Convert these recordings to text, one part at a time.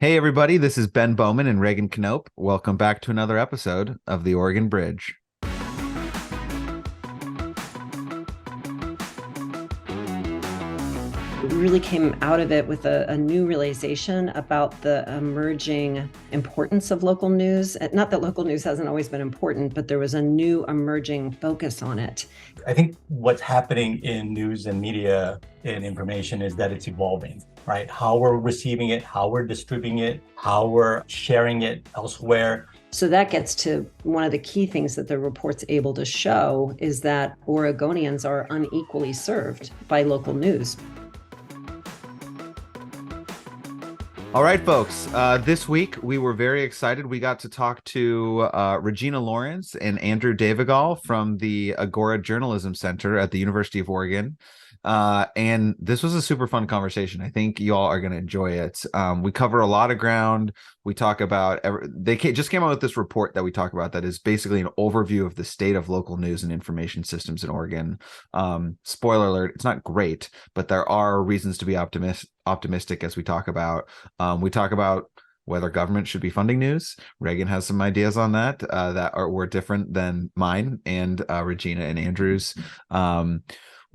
Hey, everybody, this is Ben Bowman and Reagan Knope. Welcome back to another episode of The Oregon Bridge. We really came out of it with a new realization about the emerging importance of local news. Not that local news hasn't always been important, but there was a new emerging focus on it. I think what's happening in news and media and information is that it's evolving, right? How we're receiving it, how we're distributing it, how we're sharing it elsewhere. So that gets to one of the key things that the report's able to show is that Oregonians are unequally served by local news. All right, folks, this week we were very excited. We got to talk to Regina Lawrence and Andrew DeVigal from the Agora Journalism Center at the University of Oregon. And this was a super fun conversation. I think you all are going to enjoy it. We cover a lot of ground. We talk about, just came out with this report that we talk about that is basically an overview of the state of local news and information systems in Oregon. Spoiler alert, it's not great, but there are reasons to be optimistic as we talk about whether government should be funding news. Reagan has some ideas on that were different than mine and Regina and Andrew's.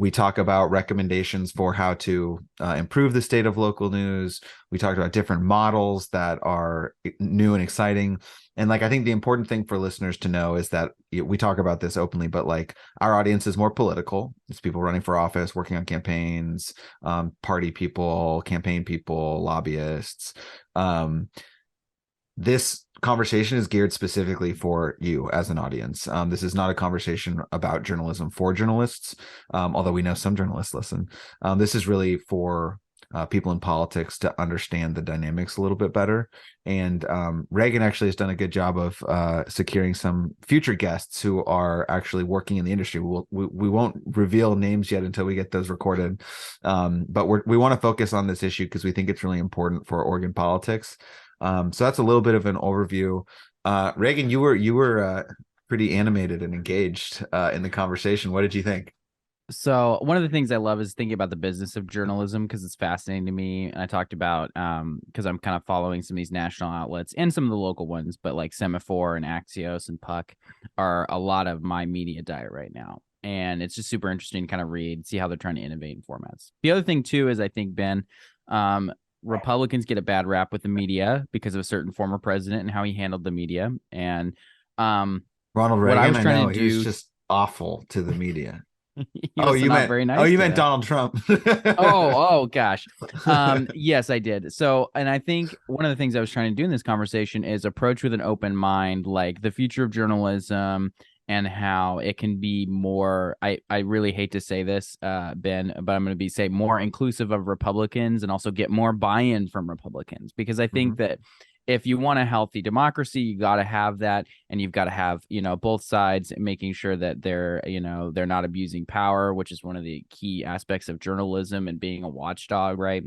We talk about recommendations for how to improve the state of local news. We talked about different models that are new and exciting. And I think the important thing for listeners to know is that we talk about this openly, but our audience is more political. It's people running for office, working on campaigns, party people, campaign people, lobbyists. This conversation is geared specifically for you as an audience. This is not a conversation about journalism for journalists, although we know some journalists listen. This is really for people in politics to understand the dynamics a little bit better. And Reagan actually has done a good job of securing some future guests who are actually working in the industry. We won't reveal names yet until we get those recorded. But we want to focus on this issue because we think it's really important for Oregon politics. So that's a little bit of an overview. Reagan, you were pretty animated and engaged in the conversation. What did you think? So one of the things I love is thinking about the business of journalism because it's fascinating to me. And I talked about because I'm kind of following some of these national outlets and some of the local ones, but like Semaphore and Axios and Puck are a lot of my media diet right now. And it's just super interesting to kind of read, see how they're trying to innovate in formats. The other thing too is I think, Ben, Republicans get a bad rap with the media because of a certain former president and how he handled the media. And Ronald Reagan, what I was trying to do, he was just awful to the media. You meant Donald Trump. oh gosh. Yes, I did. So, and I think one of the things I was trying to do in this conversation is approach with an open mind, like the future of journalism and how it can be more, I really hate to say this, Ben, but I'm going to say more inclusive of Republicans and also get more buy-in from Republicans, because I think that if you want a healthy democracy, you got to have that, and you've got to have, both sides making sure that they're not abusing power, which is one of the key aspects of journalism and being a watchdog, right?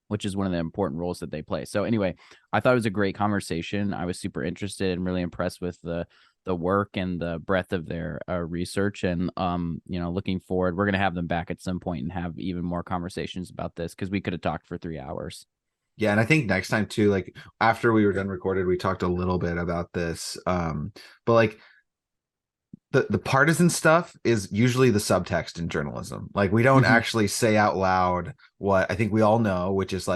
Which is one of the important roles that they play. So anyway, I thought it was a great conversation. I was super interested and really impressed with the work and the breadth of their research, and looking forward, we're going to have them back at some point and have even more conversations about this, because we could have talked for 3 hours. Yeah, and I think next time too, after we were done recorded, we talked a little bit about this. But the partisan stuff is usually the subtext in journalism. We don't actually say out loud what I think we all know, which is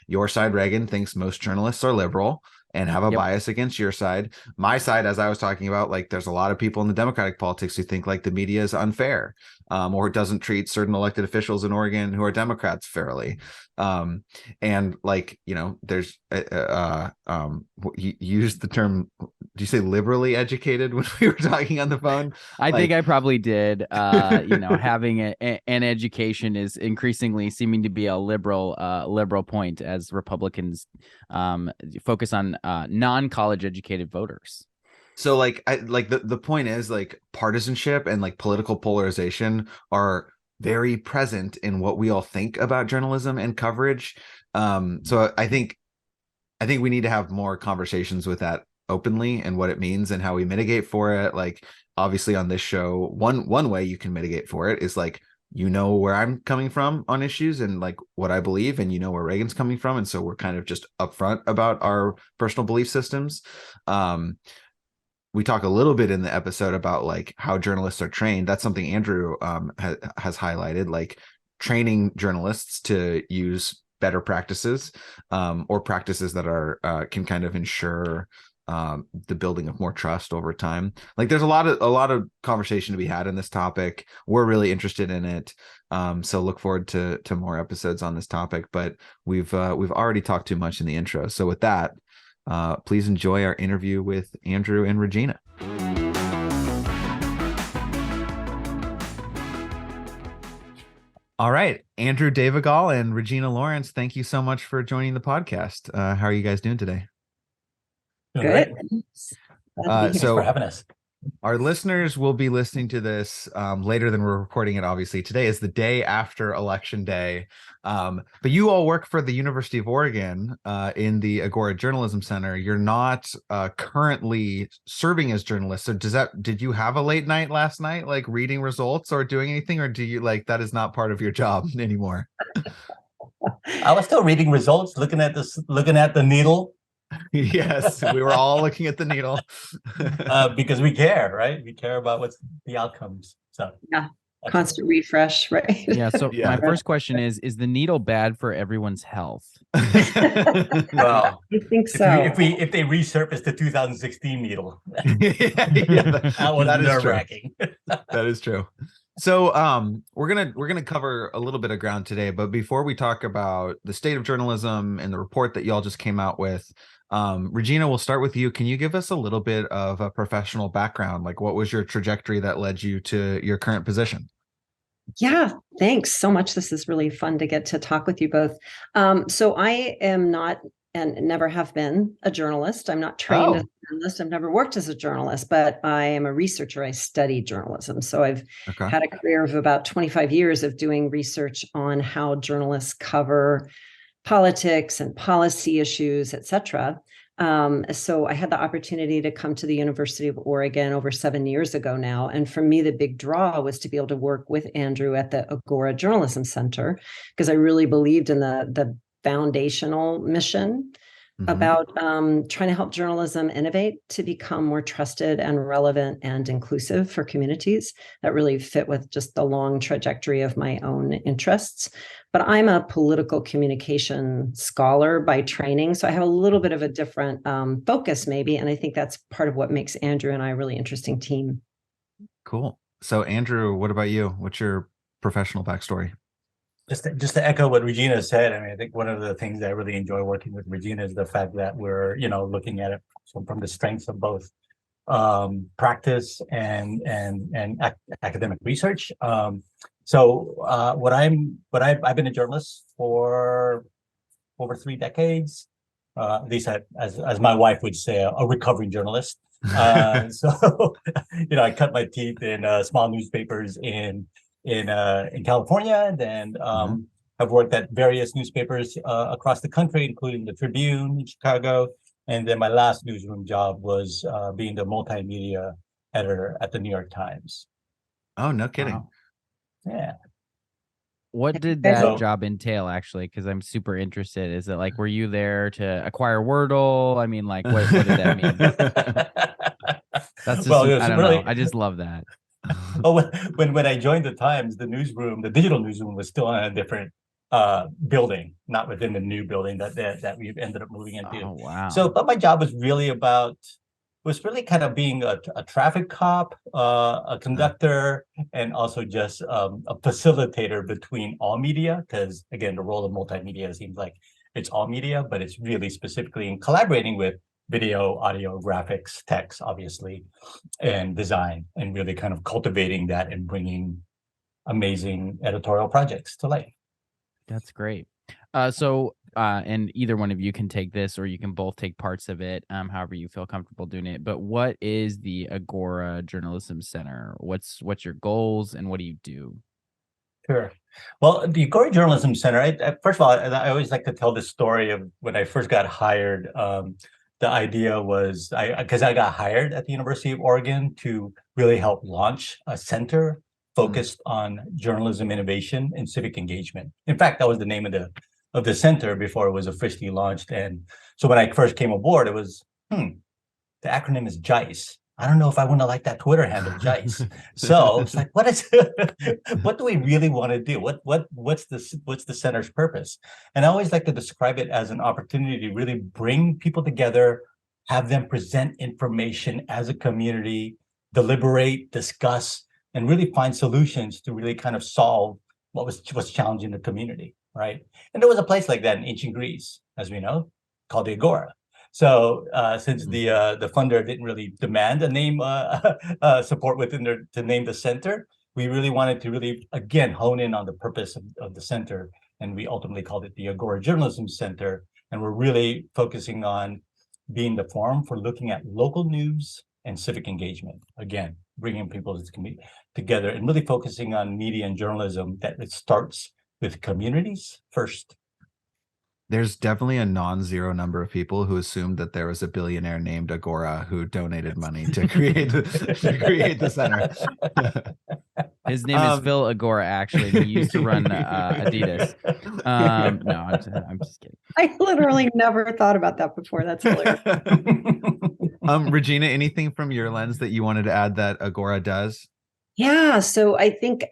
your side, Reagan, thinks most journalists are liberal and have a bias against your side. My side, as I was talking about, there's a lot of people in the Democratic politics who think the media is unfair, or doesn't treat certain elected officials in Oregon who are Democrats fairly. And there's you used the term, do you say liberally educated when we were talking on the phone? I think I probably did. Having an education is increasingly seeming to be a liberal point as Republicans focus on non-college educated voters. So the point is partisanship and political polarization are very present in what we all think about journalism and coverage. So I think we need to have more conversations with that openly and what it means and how we mitigate for it. Obviously on this show, one way you can mitigate for it is you know where I'm coming from on issues and like what I believe, and you know where Reagan's coming from, and so we're kind of just upfront about our personal belief systems. We talk a little bit in the episode about like how journalists are trained. That's something Andrew has highlighted, like training journalists to use better practices, or practices that are can kind of ensure the building of more trust over time. Like there's a lot of conversation to be had in this topic. We're really interested in it, so look forward to more episodes on this topic. But we've already talked too much in the intro, so with that, please enjoy our interview with Andrew and Regina. All right, Andrew DeVigal and Regina Lawrence, thank you so much for joining the podcast. How are you guys doing today? Doing Good. great. Thanks. Glad to be Thanks here. for having us. Our listeners will be listening to this later than we're recording it. Obviously, today is the day after Election Day. But you all work for the University of Oregon in the Agora Journalism Center. You're not currently serving as journalists. So did you have a late night last night, like reading results or doing anything, or do you like that is not part of your job anymore? I was still reading results, looking at the needle. Yes, we were all looking at the needle. Because we care, right? We care about what's the outcomes. So Yeah. Constant refresh, right? Yeah. So Yeah. my first question is the needle bad for everyone's health? Well, I think if so. if they resurface the 2016 needle, that was is true. nerve-wracking. That is true. So we're gonna cover a little bit of ground today, but before we talk about the state of journalism and the report that y'all just came out with, Regina, we'll start with you. Can you give us a little bit of a professional background? Like what was your trajectory that led you to your current position? Yeah, thanks so much. This is really fun to get to talk with you both. So I am not and never have been a journalist. I'm not trained as a journalist. I've never worked as a journalist, but I am a researcher. I study journalism. So I've had a career of about 25 years of doing research on how journalists cover politics and policy issues, et cetera. So I had the opportunity to come to the University of Oregon over 7 years ago now. And for me, the big draw was to be able to work with Andrew at the Agora Journalism Center, because I really believed in the foundational mission about trying to help journalism innovate to become more trusted and relevant and inclusive for communities that really fit with just the long trajectory of my own interests. But I'm a political communication scholar by training, so I have a little bit of a different focus maybe, and I think that's part of what makes Andrew and I a really interesting team. Cool. So Andrew, what about you? What's your professional backstory? Just to echo what Regina said, I mean, I think one of the things I really enjoy working with Regina is the fact that we're, looking at it from the strengths of both practice and academic research. So I've been a journalist for over 3 decades. At least as my wife would say, a recovering journalist. So I cut my teeth in small newspapers in California, and then I've worked at various newspapers across the country, including the Tribune in Chicago. And then my last newsroom job was being the multimedia editor at the New York Times. Oh, no kidding. Wow. Yeah. What did that job entail, actually? Because I'm super interested. Is it like, were you there to acquire Wordle? I mean, like, what did that mean? That's just, I don't know. I just love that. Oh, when I joined the Times, the digital newsroom was still in a different building, not within the new building that we've ended up moving into. Oh, wow. So, but my job was really kind of being a traffic cop, a conductor, and also just a facilitator between all media. Because again, the role of multimedia seems like it's all media, but it's really specifically in collaborating with video, audio, graphics, text, obviously, and design, and really kind of cultivating that and bringing amazing editorial projects to life. That's great. And either one of you can take this, or you can both take parts of it, however you feel comfortable doing it. But what is the Agora Journalism Center? What's your goals, and what do you do? Sure. Well, the Agora Journalism Center, first of all, I always like to tell this story of when I first got hired. The idea was because I got hired at the University of Oregon to really help launch a center focused on journalism innovation and civic engagement. In fact, that was the name of the center before it was officially launched. And so when I first came aboard, it was, the acronym is JICE. I don't know if I want to like that Twitter handle, JICE. So it's like, what do we really want to do? What's the center's purpose? And I always like to describe it as an opportunity to really bring people together, have them present information as a community, deliberate, discuss, and really find solutions to really kind of solve what's challenging the community, right? And there was a place like that in ancient Greece, as we know, called the Agora. So since the funder didn't really demand a name support within to name the center, we really wanted to really, again, hone in on the purpose of the center. And we ultimately called it the Agora Journalism Center. And we're really focusing on being the forum for looking at local news and civic engagement. Again, bringing people together and really focusing on media and journalism that it starts with communities first. There's definitely a non-zero number of people who assumed that there was a billionaire named Agora who donated money to create the center. His name is Phil Agora, actually. He used to run Adidas. No, I'm just kidding. I literally never thought about that before. That's hilarious. Regina, anything from your lens that you wanted to add that Agora does? Yeah, so I think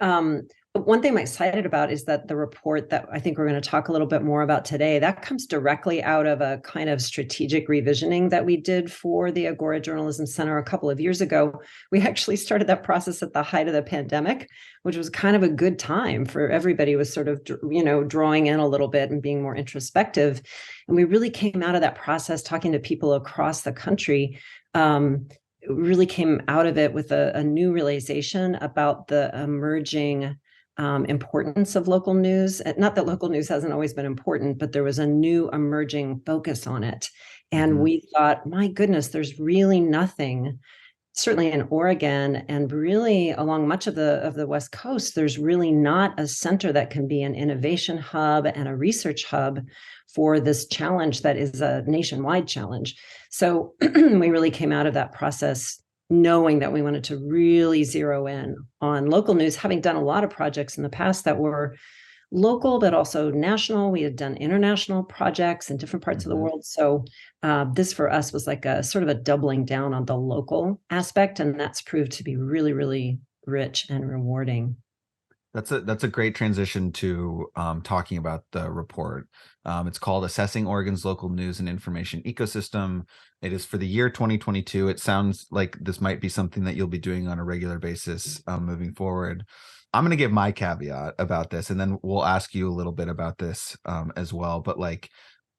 one thing I'm excited about is that the report that I think we're going to talk a little bit more about today, that comes directly out of a kind of strategic revisioning that we did for the Agora Journalism Center a couple of years ago. We actually started that process at the height of the pandemic, which was kind of a good time for everybody, was sort of, drawing in a little bit and being more introspective. And we really came out of that process talking to people across the country. Really came out of it with a new realization about the emerging importance of local news. Not that local news hasn't always been important, but there was a new emerging focus on it. And we thought, my goodness, there's really nothing, certainly in Oregon and really along much of the West Coast, there's really not a center that can be an innovation hub and a research hub for this challenge that is a nationwide challenge. So we really came out of that process knowing that we wanted to really zero in on local news, having done a lot of projects in the past that were local, but also national. We had done international projects in different parts of the world. So this for us was like a sort of a doubling down on the local aspect. And that's proved to be really, really rich and rewarding. That's a great transition to talking about the report. It's called Assessing Oregon's Local News and Information Ecosystem. It is for the year 2022. It sounds like this might be something that you'll be doing on a regular basis moving forward. I'm going to give my caveat about this, and then we'll ask you a little bit about this as well. But like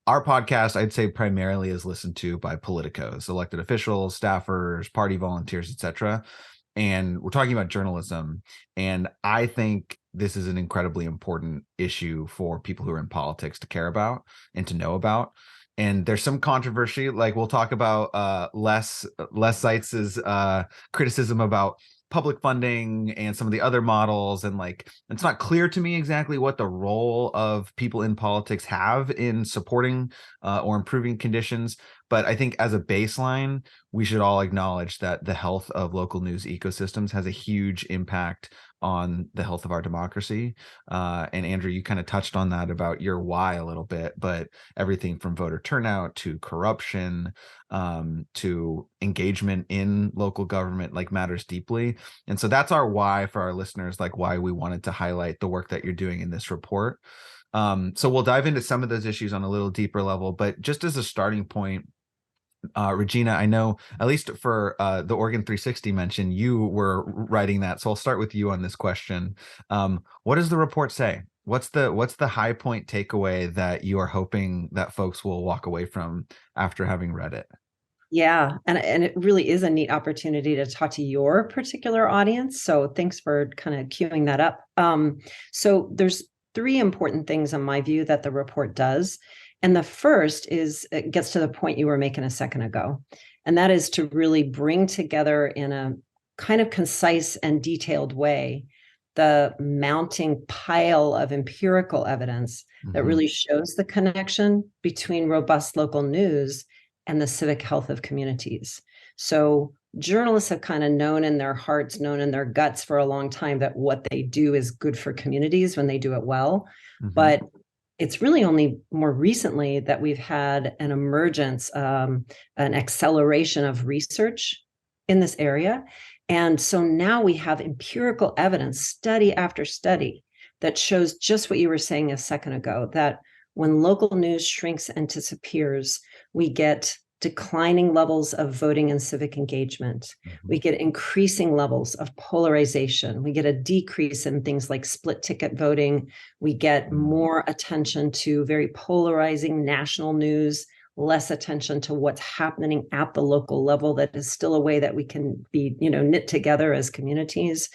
our podcast, I'd say primarily is listened to by politicos, elected officials, staffers, party volunteers, etc. And we're talking about journalism. And I think this is an incredibly important issue for people who are in politics to care about and to know about. And there's some controversy, like we'll talk about Les Seitz's criticism about public funding and some of the other models. And like, it's not clear to me exactly what the role of people in politics have in supporting or improving conditions. But I think as a baseline, we should all acknowledge that the health of local news ecosystems has a huge impact on the health of our democracy. And Andrew, you kind of touched on that about your why a little bit, but everything from voter turnout to corruption to engagement in local government like matters deeply. And so that's our why for our listeners, like why we wanted to highlight the work that you're doing in this report. So we'll dive into some of those issues on a little deeper level, but just as a starting point, Regina, I know at least for the Oregon 360 mention, you were writing that. So I'll start with you on this question. What does the report say? What's the high point takeaway that you are hoping that folks will walk away from after having read it? Yeah, and it really is a neat opportunity to talk to your particular audience. So thanks for kind of queuing that up. So there's three important things in my view that the report does. And the first is, it gets to the point you were making a second ago, and that is to really bring together in a kind of concise and detailed way the mounting pile of empirical evidence that really shows the connection between robust local news and the civic health of communities. So journalists have kind of known in their hearts, known in their guts for a long time that what they do is good for communities when they do it well. But it's really only more recently that we've had an emergence, an acceleration of research in this area. And so now we have empirical evidence, study after study, that shows just what you were saying a second ago, that when local news shrinks and disappears, we get declining levels of voting and civic engagement. We get increasing levels of polarization. We get a decrease in things like split ticket voting. We get more attention to very polarizing national news, less attention to what's happening at the local level. That is still a way that we can be, knit together as communities.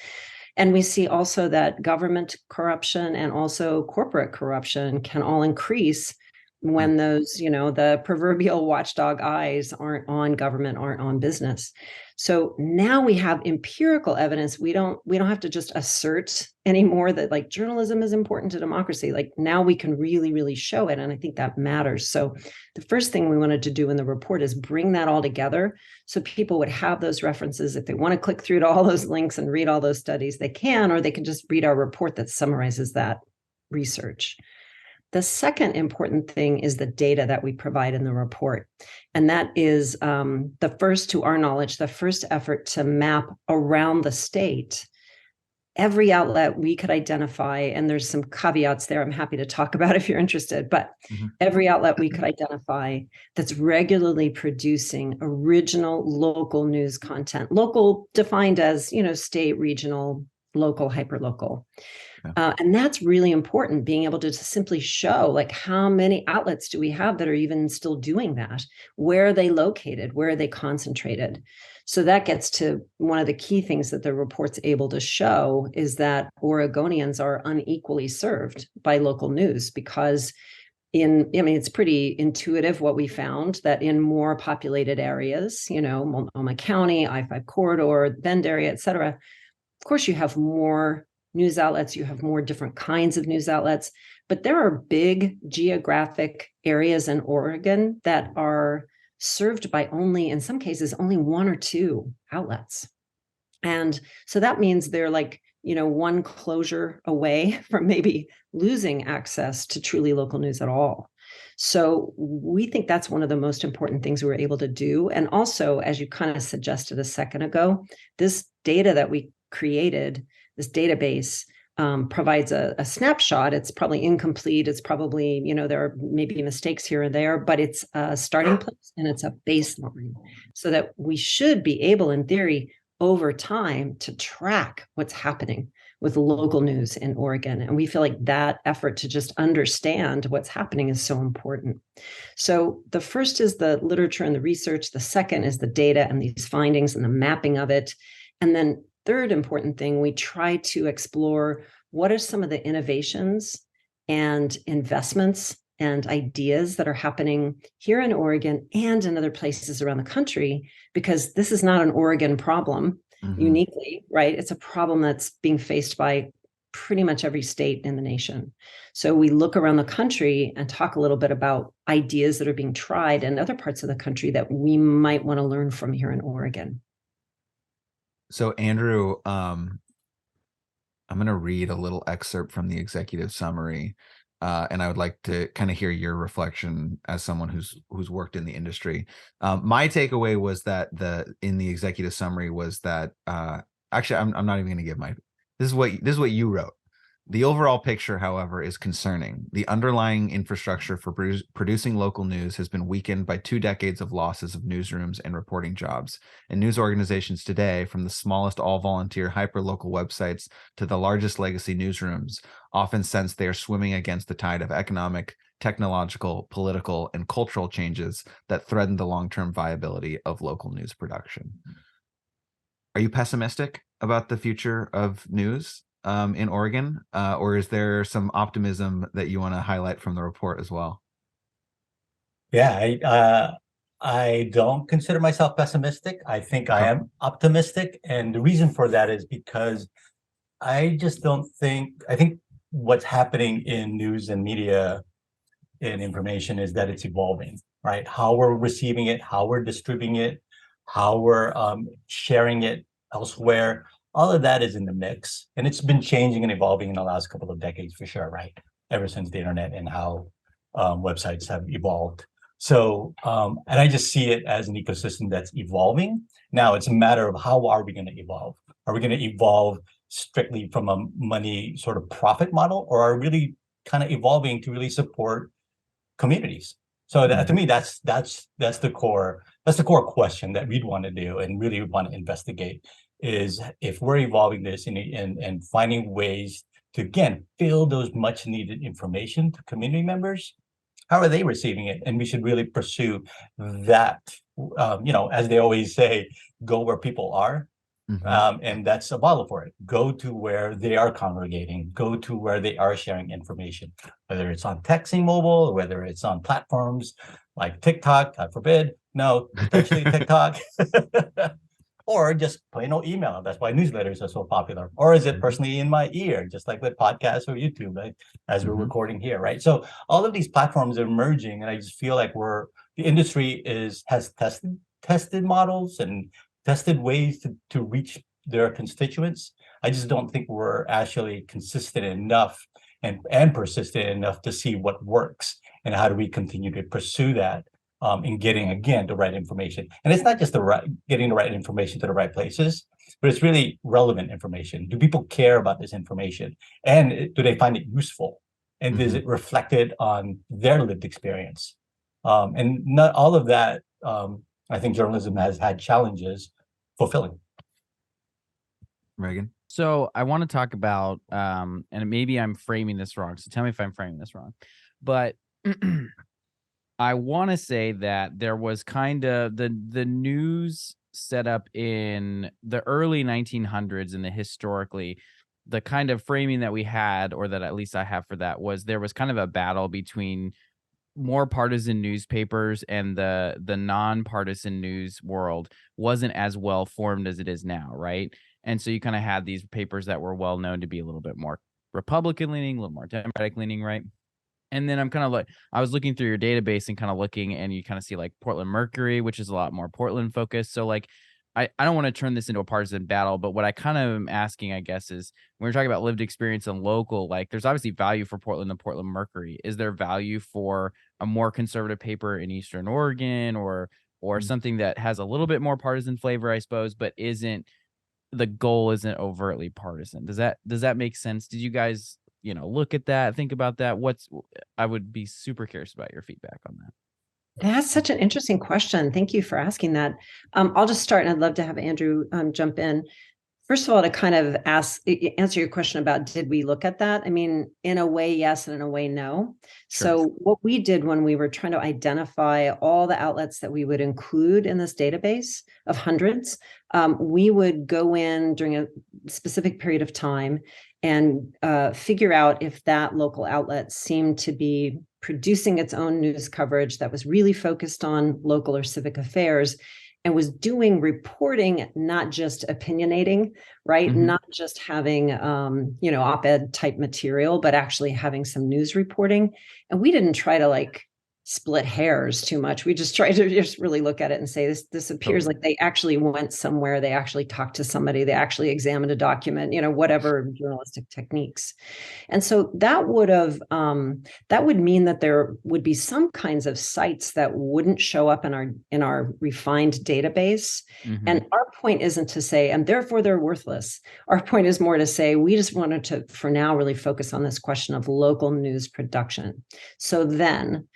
And we see also that government corruption and also corporate corruption can all increase when those, the proverbial watchdog eyes aren't on government, aren't on business. So now we have empirical evidence. We don't have to just assert anymore that like journalism is important to democracy. Like now we can really, really show it. And I think that matters. So the first thing we wanted to do in the report is bring that all together so people would have those references. If they want to click through to all those links and read all those studies, they can, or they can just read our report that summarizes that research. The second important thing is the data that we provide in the report. And that is the first, to our knowledge, the first effort to map around the state every outlet we could identify. And there's some caveats there I'm happy to talk about if you're interested, but every outlet we could identify that's regularly producing original local news content, local defined as, state, regional, local, hyperlocal. And that's really important, being able to simply show like how many outlets do we have that are even still doing that? Where are they located? Where are they concentrated? So that gets to one of the key things that the report's able to show is that Oregonians are unequally served by local news because it's pretty intuitive what we found, that in more populated areas, Multnomah County, I-5 corridor, Bend area, et cetera, of course you have more news outlets, you have more different kinds of news outlets, but there are big geographic areas in Oregon that are served by only, in some cases, only one or two outlets. And so that means they're like, one closure away from maybe losing access to truly local news at all. So we think that's one of the most important things we were able to do. And also, as you kind of suggested a second ago, this data that we created, this database provides a snapshot. It's probably incomplete. It's probably, there are maybe mistakes here and there, but it's a starting place and it's a baseline so that we should be able, in theory, over time to track what's happening with local news in Oregon. And we feel like that effort to just understand what's happening is so important. So the first is the literature and the research. The second is the data and these findings and the mapping of it. And then third important thing, we try to explore what are some of the innovations and investments and ideas that are happening here in Oregon and in other places around the country, because this is not an Oregon problem uniquely, right? It's a problem that's being faced by pretty much every state in the nation. So we look around the country and talk a little bit about ideas that are being tried in other parts of the country that we might want to learn from here in Oregon. So Andrew, I'm going to read a little excerpt from the executive summary, and I would like to kind of hear your reflection as someone who's worked in the industry. My takeaway was that in the executive summary was that actually I'm not even going to give my this is what you wrote. The overall picture, however, is concerning. The underlying infrastructure for producing local news has been weakened by 2 decades of losses of newsrooms and reporting jobs. And news organizations today, from the smallest all-volunteer hyper-local websites to the largest legacy newsrooms, often sense they are swimming against the tide of economic, technological, political, and cultural changes that threaten the long-term viability of local news production. Are you pessimistic about the future of news in Oregon, or is there some optimism that you want to highlight from the report as well? Yeah, I don't consider myself pessimistic. I think I am optimistic, and the reason for that is because I think what's happening in news and media and information is that it's evolving, right? How we're receiving it, how we're distributing it, how we're sharing it elsewhere. All of that is in the mix, and it's been changing and evolving in the last couple of decades for sure, right? Ever since the internet and how websites have evolved. So, and I just see it as an ecosystem that's evolving. Now it's a matter of how are we going to evolve? Are we going to evolve strictly from a money sort of profit model, or are we really kind of evolving to really support communities? So that, to me, that's the core question that we'd want to do and really want to investigate, is if we're evolving this and finding ways to, again, fill those much needed information to community members, how are they receiving it? And we should really pursue that, as they always say, go where people are. And that's a model for it. Go to where they are congregating, go to where they are sharing information, whether it's on texting mobile, or whether it's on platforms like TikTok, God forbid, no, potentially TikTok, or just plain old email. That's why newsletters are so popular. Or is it personally in my ear, just like with podcasts or YouTube, right? As we're recording here, right? So all of these platforms are emerging, and I just feel like the industry has tested models and tested ways to reach their constituents. I just don't think we're actually consistent enough and persistent enough to see what works, and how do we continue to pursue that in getting, again, the right information. And it's not just getting the right information to the right places, but it's really relevant information. Do people care about this information? And do they find it useful? And is it reflected on their lived experience? And not all of that, I think journalism has had challenges fulfilling. Reagan? So I want to talk about, and maybe I'm framing this wrong, so tell me if I'm framing this wrong, but I want to say that there was kind of the news set up in the early 1900s, and historically, the kind of framing that we had, or that at least I have for that, was there was kind of a battle between more partisan newspapers, and the nonpartisan news world wasn't as well formed as it is now, right? And so you kind of had these papers that were well known to be a little bit more Republican leaning, a little more Democratic leaning, right? And then I'm kind of like, I was looking through your database and kind of looking, and you kind of see like Portland Mercury, which is a lot more Portland focused. So like, I don't want to turn this into a partisan battle, but what I kind of am asking, I guess, is when we're talking about lived experience and local, like there's obviously value for Portland and Portland Mercury. Is there value for a more conservative paper in Eastern Oregon, or something that has a little bit more partisan flavor, I suppose, but the goal isn't overtly partisan? Does that make sense? Did you guys, look at that, think about that? I would be super curious about your feedback on that. That's such an interesting question. Thank you for asking that. I'll just start, and I'd love to have Andrew jump in. First of all, to kind of answer your question about, did we look at that? I mean, in a way, yes, and in a way, no. Sure. So what we did when we were trying to identify all the outlets that we would include in this database of hundreds, we would go in during a specific period of time and figure out if that local outlet seemed to be producing its own news coverage that was really focused on local or civic affairs, and was doing reporting, not just opinionating, right? Not just having, op-ed type material, but actually having some news reporting. And we didn't try to split hairs too much. We just tried to just really look at it and say, this appears like they actually went somewhere. They actually talked to somebody. They actually examined a document, whatever journalistic techniques. And so that would mean that there would be some kinds of sites that wouldn't show up in our refined database. And our point isn't to say, and therefore they're worthless. Our point is more to say, we just wanted to, for now, really focus on this question of local news production. So then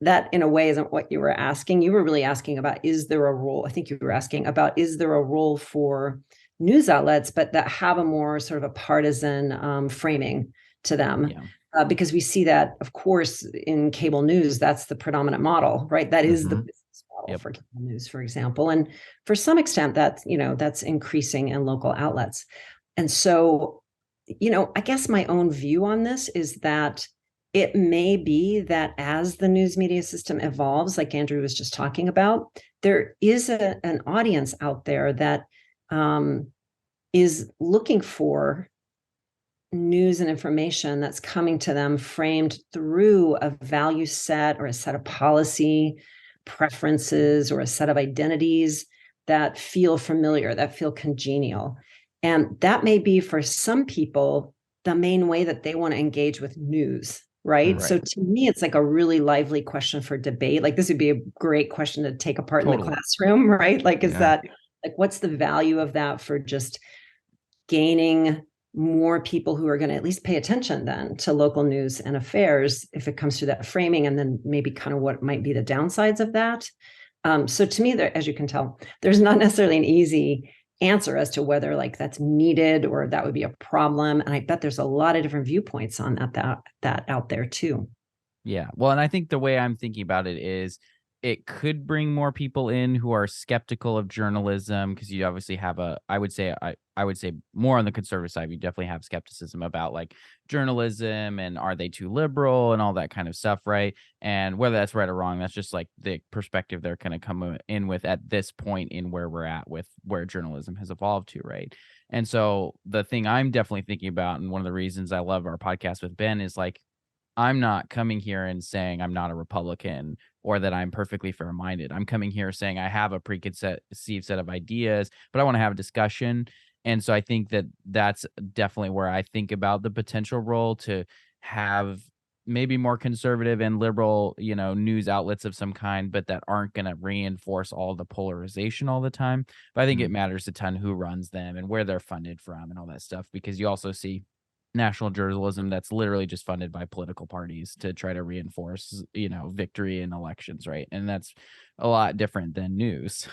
that in a way isn't what you were asking. You were really asking about, is there a role? I think you were asking about, is there a role for news outlets, but that have a more sort of a partisan framing to them? Yeah. Because we see that, of course, in cable news, that's the predominant model, right? That is the business model for cable news, for example. And for some extent, that's increasing in local outlets. And so, I guess my own view on this is that it may be that as the news media system evolves, like Andrew was just talking about, there is an audience out there that is looking for news and information that's coming to them framed through a value set or a set of policy preferences or a set of identities that feel familiar, that feel congenial. And that may be for some people the main way that they want to engage with news, right? So to me, it's like a really lively question for debate. Like this would be a great question to take apart in the classroom, right? Like, is that like, what's the value of that for just gaining more people who are going to at least pay attention then to local news and affairs if it comes to that framing, and then maybe kind of what might be the downsides of that. So to me, there, as you can tell, there's not necessarily an easy answer as to whether like that's needed or that would be a problem. And I bet there's a lot of different viewpoints on that out there too. Yeah. Well, and I think the way I'm thinking about it is it could bring more people in who are skeptical of journalism, because you obviously have I would say more on the conservative side, you definitely have skepticism about like journalism and are they too liberal and all that kind of stuff, right? And whether that's right or wrong, that's just like the perspective they're going to come in with at this point in where we're at with where journalism has evolved to, right? And so the thing I'm definitely thinking about, and one of the reasons I love our podcast with Ben, is like, I'm not coming here and saying I'm not a Republican or that I'm perfectly fair-minded. I'm coming here saying I have a preconceived set of ideas, but I want to have a discussion. And so I think that that's definitely where I think about the potential role to have maybe more conservative and liberal, news outlets of some kind, but that aren't going to reinforce all the polarization all the time. But I think it matters a ton who runs them and where they're funded from and all that stuff, because you also see national journalism that's literally just funded by political parties to try to reinforce, victory in elections, right? And that's a lot different than news.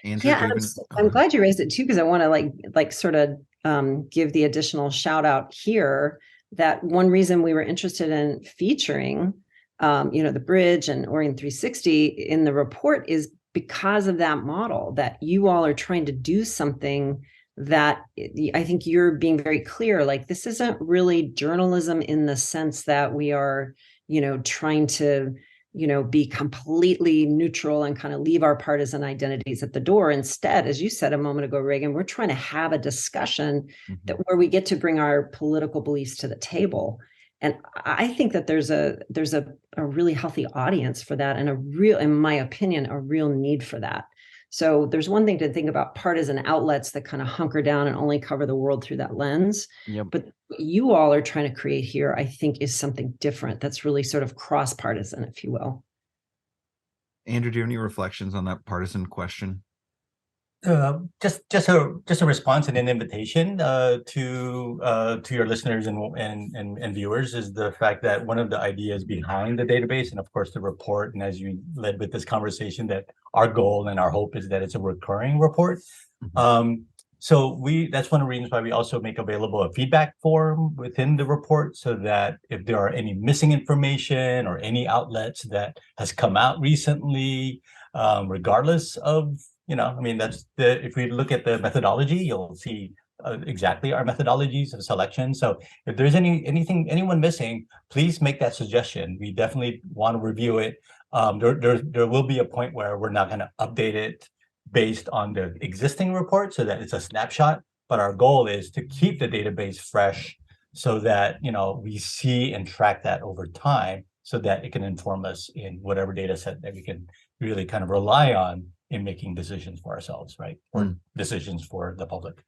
Andrew, yeah, I'm glad you raised it too, because I want to like sort of give the additional shout out here that one reason we were interested in featuring the bridge and Oregon 360 in the report is because of that model, that you all are trying to do something that I think you're being very clear, like this isn't really journalism in the sense that we are, trying to, be completely neutral and kind of leave our partisan identities at the door. Instead, as you said a moment ago, Reagan, we're trying to have a discussion where we get to bring our political beliefs to the table. And I think that there's a really healthy audience for that, and in my opinion, a real need for that. So there's one thing to think about partisan outlets that kind of hunker down and only cover the world through that lens. Yep. But what you all are trying to create here, I think, is something different that's really sort of cross-partisan, if you will. Andrew, do you have any reflections on that partisan question? Just a response and an invitation to your listeners and viewers is the fact that one of the ideas behind the database, and of course the report, and as you led with this conversation, that our goal and our hope is that it's a recurring report. So that's one of the reasons why we also make available a feedback form within the report, so that if there are any missing information or any outlets that has come out recently, regardless of if we look at the methodology, you'll see exactly our methodologies of selection. So if there's anyone missing, please make that suggestion. We definitely want to review it. There will be a point where we're not going to update it based on the existing report, so that it's a snapshot. But our goal is to keep the database fresh, so that we see and track that over time, so that it can inform us in whatever data set that we can really kind of rely on in making decisions for ourselves, right? Or decisions for the public.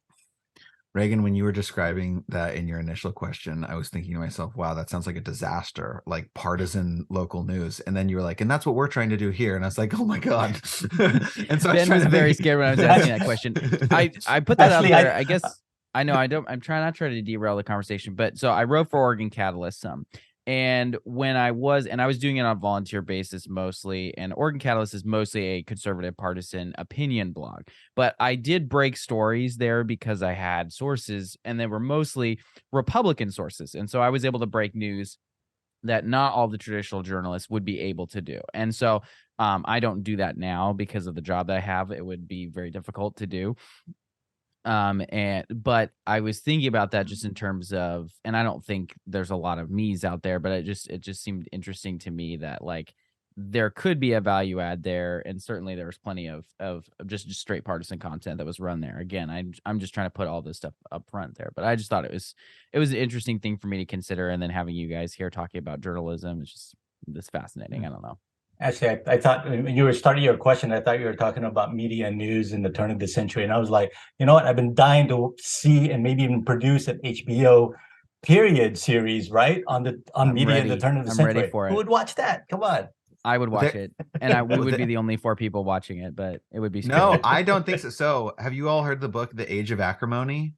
Reagan, when you were describing that in your initial question, I was thinking to myself, wow, that sounds like a disaster, like partisan local news. And then you were like, and that's what we're trying to do here. And I was like, oh my God. And so Ben was very scared when I was asking that question. I put that out there. I guess I know I'm trying to derail the conversation, but so I wrote for Oregon Catalyst some. And when I was doing it on a volunteer basis mostly, and Oregon Catalyst is mostly a conservative partisan opinion blog, but I did break stories there because I had sources, and they were mostly Republican sources. And so I was able to break news that not all the traditional journalists would be able to do. And so I don't do that now because of the job that I have. It would be very difficult to do. But I was thinking about that just in terms of, and I don't think there's a lot of me's out there, but it just seemed interesting to me that like there could be a value add there, and certainly there was plenty of just straight partisan content that was run there. Again, I'm just trying to put all this stuff up front there, but I just thought it was an interesting thing for me to consider, and then having you guys here talking about journalism is just fascinating. I don't know. Actually, I thought when you were starting your question, I thought you were talking about media and news in the turn of the century. And I was like, you know what? I've been dying to see and maybe even produce an HBO period series, right? On I'm media in the ready. turn of the I'm century. ready for Who it. would watch that? Come on. I would watch There- it, and we would be there- the only 4 people watching it, but it would be No, scary. I don't think so. So, have you all heard the book The Age of Acrimony?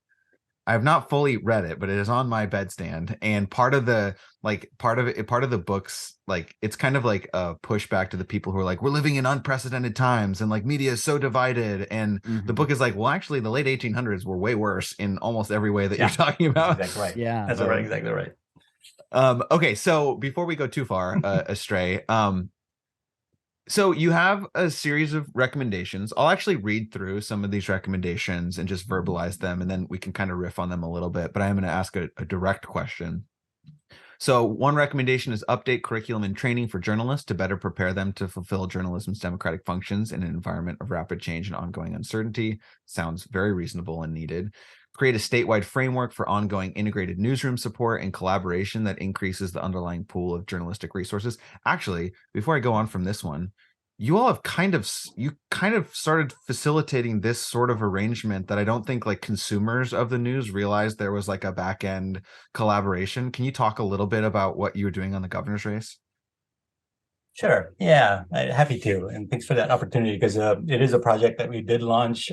I have not fully read it, but it is on my bedstand. And part of the books, like it's kind of like a pushback to the people who are like, we're living in unprecedented times and like media is so divided. And the book is like, well, actually, the late 1800s were way worse in almost every way that you're talking about. That's exactly right. Yeah. That's right. Exactly right. Okay, so before we go too far astray, so you have a series of recommendations. I'll actually read through some of these recommendations and just verbalize them, and then we can kind of riff on them a little bit. But I'm going to ask a direct question. So one recommendation is update curriculum and training for journalists to better prepare them to fulfill journalism's democratic functions in an environment of rapid change and ongoing uncertainty. Sounds very reasonable and needed. Create a statewide framework for ongoing integrated newsroom support and collaboration that increases the underlying pool of journalistic resources. Actually, before I go on from this one, you all have kind of started facilitating this sort of arrangement that I don't think like consumers of the news realized there was like a back end collaboration. Can you talk a little bit about what you were doing on the governor's race? Sure. Yeah, happy to. And thanks for that opportunity, because it is a project that we did launch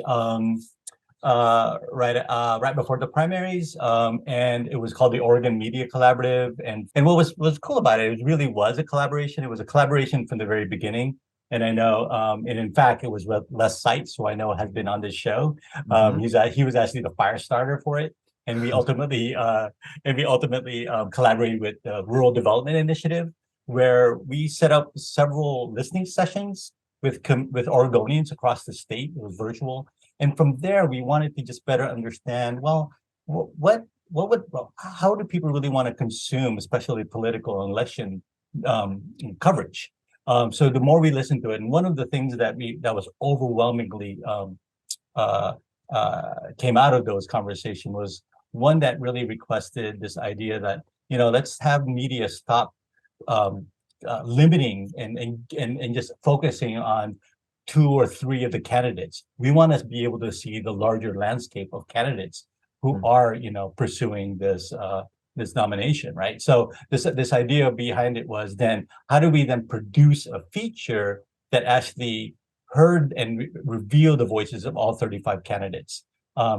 right before the primaries, and it was called the Oregon Media Collaborative. And what was cool about it, it really was a collaboration. It was a collaboration from the very beginning. And I know, and in fact, it was Les Seitz, who I know has been on this show. He was actually the fire starter for it. And we ultimately collaborated with the Rural Development Initiative, where we set up several listening sessions with Oregonians across the state. It was virtual. And from there, we wanted to just better understand, well, how do people really want to consume, especially political and election coverage? So the more we listened to it, and one of the things that was overwhelmingly came out of those conversations was one that really requested this idea that, let's have media stop limiting and just focusing on 2 or 3 of the candidates. We want to be able to see the larger landscape of candidates who are, pursuing this nomination, right? So this idea behind it was then, how do we then produce a feature that actually heard and revealed the voices of all 35 candidates?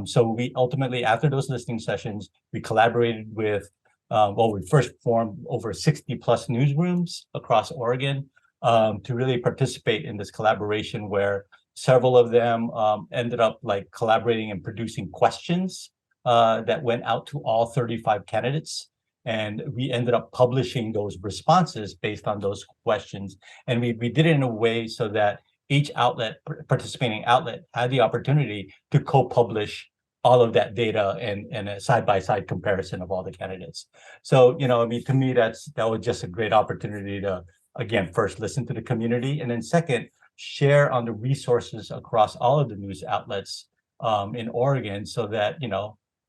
So we ultimately, after those listening sessions, we collaborated with, we first formed over 60 plus newsrooms across Oregon, to really participate in this collaboration, where several of them ended up like collaborating and producing questions that went out to all 35 candidates. And we ended up publishing those responses based on those questions. And we did it in a way so that each participating outlet had the opportunity to co-publish all of that data and a side-by-side comparison of all the candidates. So, to me, that was just a great opportunity to, again, first listen to the community, and then second, share on the resources across all of the news outlets in Oregon, so that,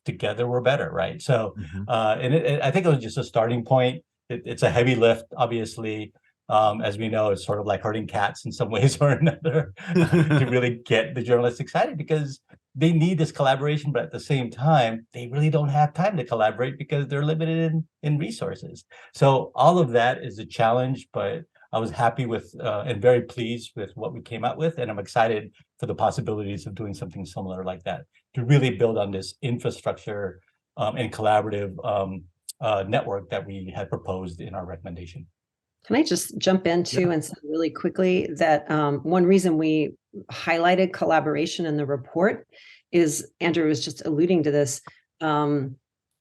together we're better, right? So, I think it was just a starting point. It's a heavy lift, obviously. As we know, it's sort of like herding cats in some ways or another to really get the journalists excited, because they need this collaboration, but at the same time, they really don't have time to collaborate because they're limited in resources. So all of that is a challenge, but I was happy with and very pleased with what we came out with. And I'm excited for the possibilities of doing something similar like that, to really build on this infrastructure and collaborative network that we had proposed in our recommendation. Can I just jump in too and say really quickly that one reason we highlighted collaboration in the report is, Andrew was just alluding to this, in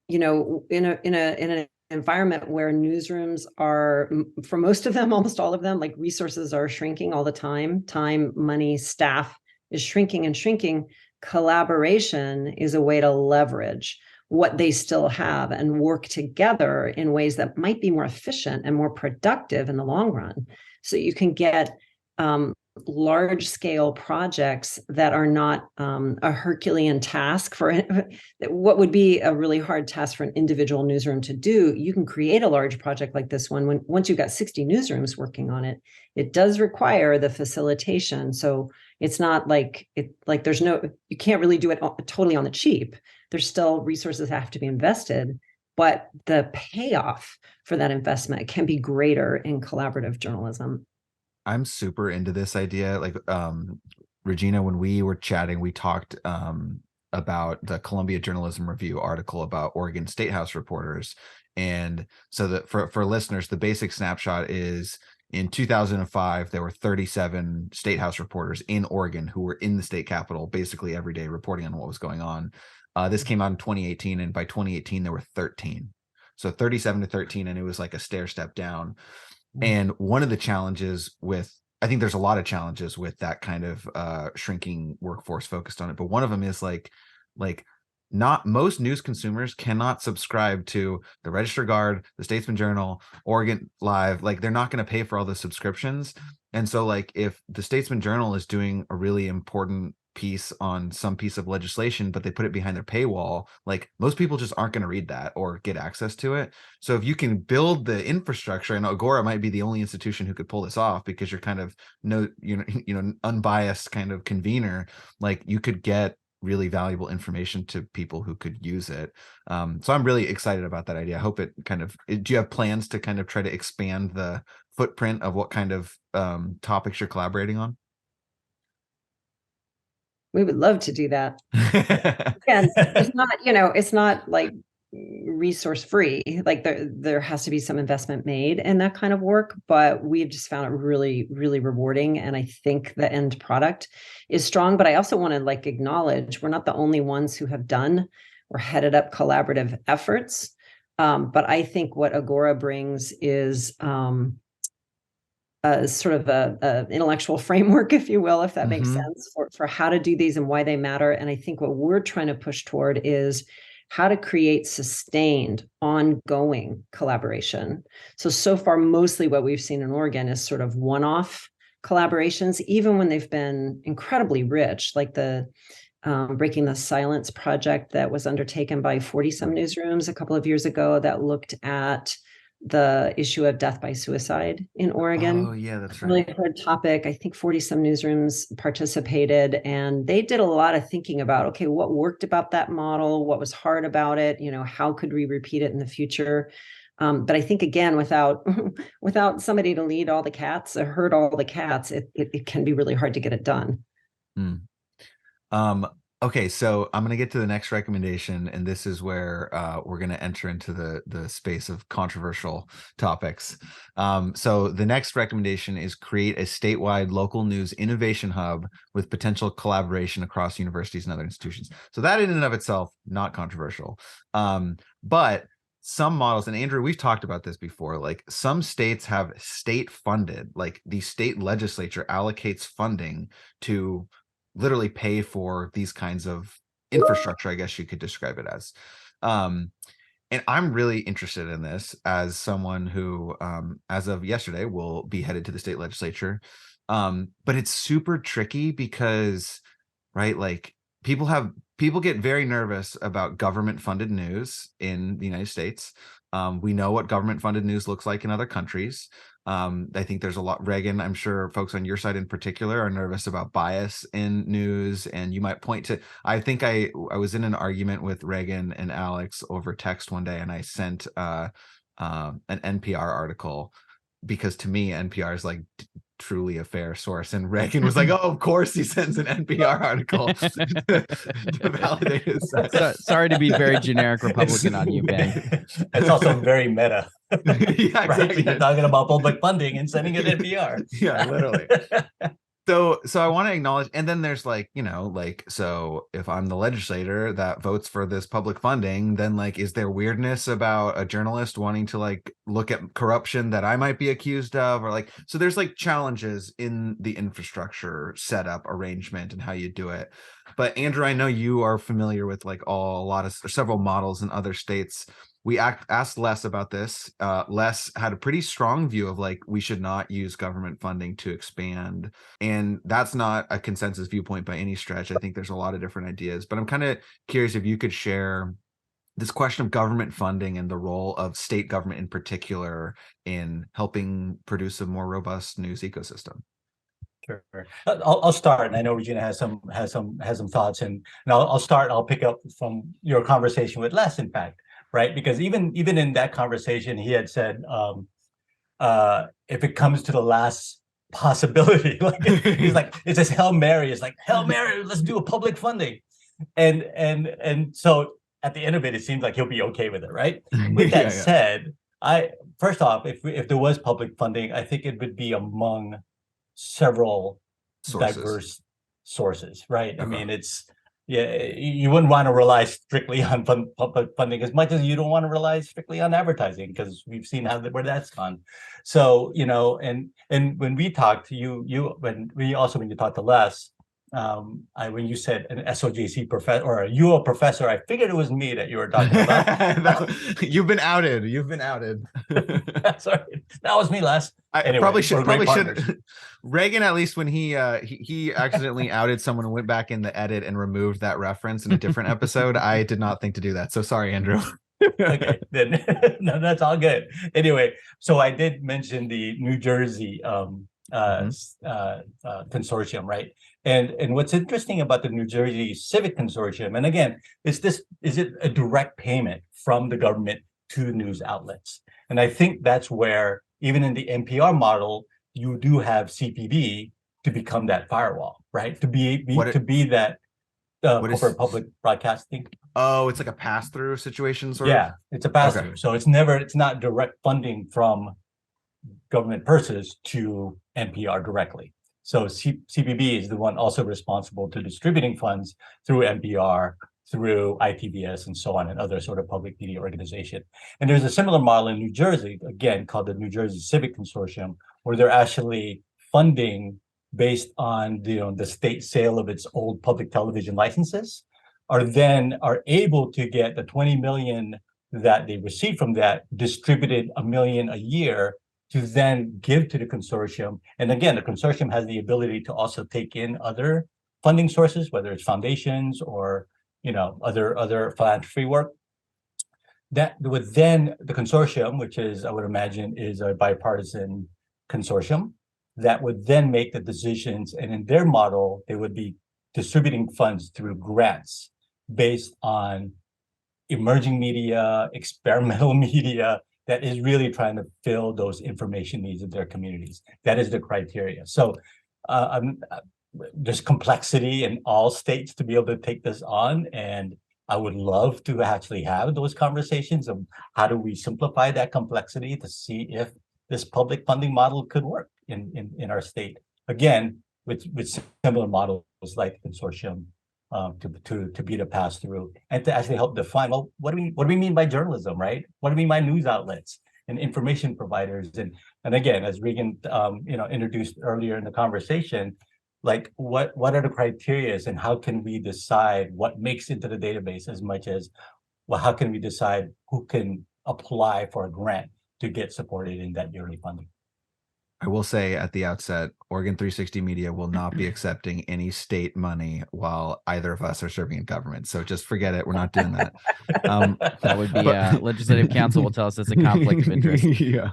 an environment where newsrooms are, for most of them, almost all of them, like resources are shrinking all the time. Time, money, staff is shrinking and shrinking. Collaboration is a way to leverage what they still have and work together in ways that might be more efficient and more productive in the long run. So you can get large scale projects that are not a Herculean task for what would be a really hard task for an individual newsroom to do. You can create a large project like this one when once you've got 60 newsrooms working on it. It does require the facilitation. So it's not like there's no, you can't really do it totally on the cheap. There's still resources that have to be invested, but the payoff for that investment can be greater in collaborative journalism. I'm super into this idea. Like, Regina, when we were chatting, we talked about the Columbia Journalism Review article about Oregon State House reporters. And so that for listeners, the basic snapshot is in 2005, there were 37 State House reporters in Oregon who were in the state capitol basically every day reporting on what was going on. This came out in 2018, and by 2018, there were 13. So 37 to 13, and it was like a stair step down. And one of the challenges I think there's a lot of challenges with that kind of shrinking workforce focused on it. But one of them is like not most news consumers cannot subscribe to the Register Guard, the Statesman Journal, Oregon Live. Like, they're not going to pay for all the subscriptions. And so like if the Statesman Journal is doing a really important piece on some piece of legislation, but they put it behind their paywall, like most people just aren't going to read that or get access to it. So if you can build the infrastructure, and Agora might be the only institution who could pull this off because you're kind of unbiased kind of convener, like you could get really valuable information to people who could use it. So I'm really excited about that idea. I hope it do you have plans to kind of try to expand the footprint of what kind of topics you're collaborating on? We would love to do that. Again, it's not like resource free. Like there has to be some investment made in that kind of work, but we've just found it really, really rewarding. And I think the end product is strong. But I also want to acknowledge we're not the only ones who have done or headed up collaborative efforts. But I think what Agora brings is sort of a intellectual framework, if you will, if that makes sense, for how to do these and why they matter. And I think what we're trying to push toward is how to create sustained, ongoing collaboration. So far, mostly what we've seen in Oregon is sort of one-off collaborations, even when they've been incredibly rich, like the Breaking the Silence project that was undertaken by 40-some newsrooms a couple of years ago that looked at the issue of death by suicide in Oregon. Oh yeah, that's right. Really hard topic. I think 40-some newsrooms participated, and they did a lot of thinking about, okay, what worked about that model? What was hard about it? How could we repeat it in the future? But I think, again, without somebody to lead all the cats or herd all the cats, it can be really hard to get it done. Okay, so I'm going to get to the next recommendation, and this is where we're going to enter into the space of controversial topics. So the next recommendation is create a statewide local news innovation hub with potential collaboration across universities and other institutions. So that in and of itself, not controversial. But some models, and Andrew, we've talked about this before, like some states have state funded, like the state legislature allocates funding to literally pay for these kinds of infrastructure, I guess you could describe it as. And I'm really interested in this as someone who, as of yesterday, will be headed to the state legislature. But it's super tricky because, right, like people get very nervous about government funded news in the United States. We know what government funded news looks like in other countries. I think there's a lot, Reagan, I'm sure folks on your side in particular are nervous about bias in news. And you might point to, I think I was in an argument with Reagan and Alex over text one day, and I sent an NPR article because to me, NPR is like truly a fair source. And Reagan was like, oh, of course he sends an NPR article to validate his side. Sorry to be very generic Republican on you, Ben. It's also very meta. Yeah, exactly. You're talking about public funding and sending it NPR. Yeah, literally. So I want to acknowledge, and then there's so if I'm the legislator that votes for this public funding, then is there weirdness about a journalist wanting to look at corruption that I might be accused of, or so there's challenges in the infrastructure setup arrangement and how you do it. But Andrew, I know you are familiar with several models in other states. we asked Les about this. Les had a pretty strong view of like, we should not use government funding to expand. And that's not a consensus viewpoint by any stretch. I think there's a lot of different ideas, but I'm kind of curious if you could share this question of government funding and the role of state government in particular in helping produce a more robust news ecosystem. Sure. I'll start, and I know Regina has some thoughts, and I'll start. I'll pick up from your conversation with Les, in fact, right? Because even in that conversation, he had said, if it comes to the last possibility, like he's like, it's this Hail Mary. It's like, Hail Mary, let's do a public funding, and so at the end of it, it seems like he'll be okay with it, right? With that said, first off, if there was public funding, I think it would be among several diverse sources, right? I mean, you wouldn't want to rely strictly on public funding as much as you don't want to rely strictly on advertising, because we've seen where that's gone. So, and when we talked to you when you talked to Les, when you said an SOJC professor or a UO professor, I figured it was me that you were talking about. You've been outed. That's right. That was me, Les. Anyway, probably should. Reagan, at least when he accidentally outed someone and went back in the edit and removed that reference in a different episode. I did not think to do that. So sorry, Andrew. Okay, then no, that's all good. Anyway, so I did mention the New Jersey consortium, right? And what's interesting about the New Jersey Civic Consortium, and again, is it a direct payment from the government to news outlets? And I think that's where, even in the NPR model, you do have CPB to become that firewall, right? To be that corporate public broadcasting. Oh, it's like a pass-through situation, sort of? Yeah, it's a pass-through. Okay. So it's not direct funding from government purses to NPR directly. So CPB is the one also responsible to distributing funds through NPR, through ITVS, and so on, and other sort of public media organization. And there's a similar model in New Jersey, again, called the New Jersey Civic Consortium, where they're actually funding based on the state sale of its old public television licenses, are able to get the 20 million that they receive from that, distributed $1 million a year to then give to the consortium. And again, the consortium has the ability to also take in other funding sources, whether it's foundations or other philanthropy work. That would then, the consortium, which is, I would imagine, is a bipartisan consortium, that would then make the decisions. And in their model, they would be distributing funds through grants based on emerging media, experimental media, that is really trying to fill those information needs of their communities. That is the criteria. So there's complexity in all states to be able to take this on. And I would love to actually have those conversations of how do we simplify that complexity to see if this public funding model could work in our state. Again, with similar models like the consortium to be the pass through, and to actually help define, well, what do we mean by journalism, right? What do we mean by news outlets and information providers? And again, as Regan introduced earlier in the conversation, like what are the criteria and how can we decide what makes into the database, as much as, well, how can we decide who can apply for a grant to get supported in that yearly funding? I will say at the outset, Oregon 360 Media will not be accepting any state money while either of us are serving in government. So just forget it. We're not doing that. That would be legislative council will tell us it's a conflict of interest. Yeah.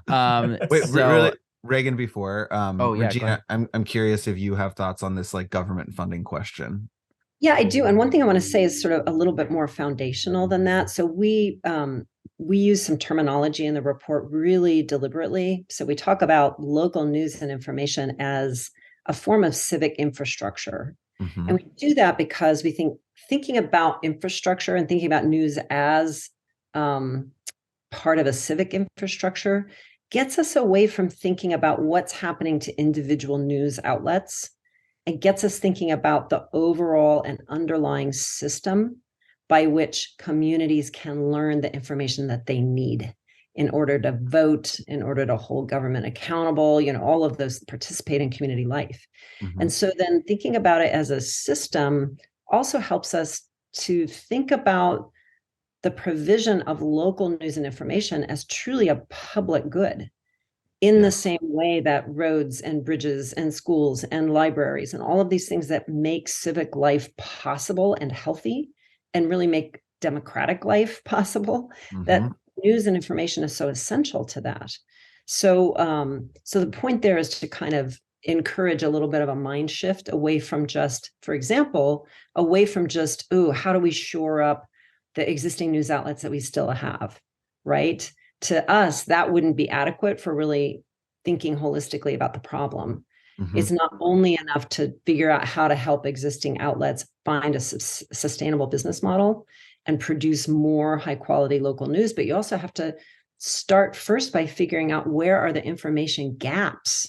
Wait, really, Reagan, before Regina, I'm curious if you have thoughts on this like government funding question. Yeah, I do. And one thing I want to say is sort of a little bit more foundational than that. So we use some terminology in the report really deliberately. So we talk about local news and information as a form of civic infrastructure. Mm-hmm. And we do that because we thinking about infrastructure and thinking about news as part of a civic infrastructure gets us away from thinking about what's happening to individual news outlets. It gets us thinking about the overall and underlying system by which communities can learn the information that they need in order to vote, in order to hold government accountable, all of those, participate in community life. Mm-hmm. And so then thinking about it as a system also helps us to think about the provision of local news and information as truly a public good, in the same way that roads and bridges and schools and libraries and all of these things that make civic life possible and healthy and really make democratic life possible, that news and information is so essential to that. So the point there is to kind of encourage a little bit of a mind shift away from just, for example, away from just, how do we shore up the existing news outlets that we still have, right? To us, that wouldn't be adequate for really thinking holistically about the problem. It's not only enough to figure out how to help existing outlets find a sustainable business model and produce more high quality local news, but you also have to start first by figuring out where are the information gaps?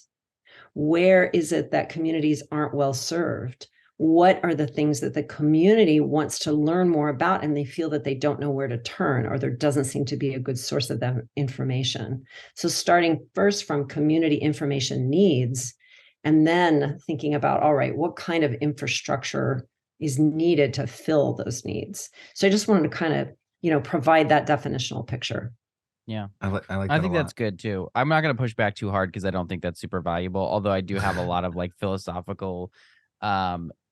Where is it that communities aren't well served? What are the things that the community wants to learn more about and they feel that they don't know where to turn, or there doesn't seem to be a good source of that information? So starting first from community information needs, and then thinking about, all right, what kind of infrastructure is needed to fill those needs? So I just wanted to kind of, provide that definitional picture. Yeah, I like I think that's good too. I'm not going to push back too hard because I don't think that's super valuable. Although I do have a lot of like philosophical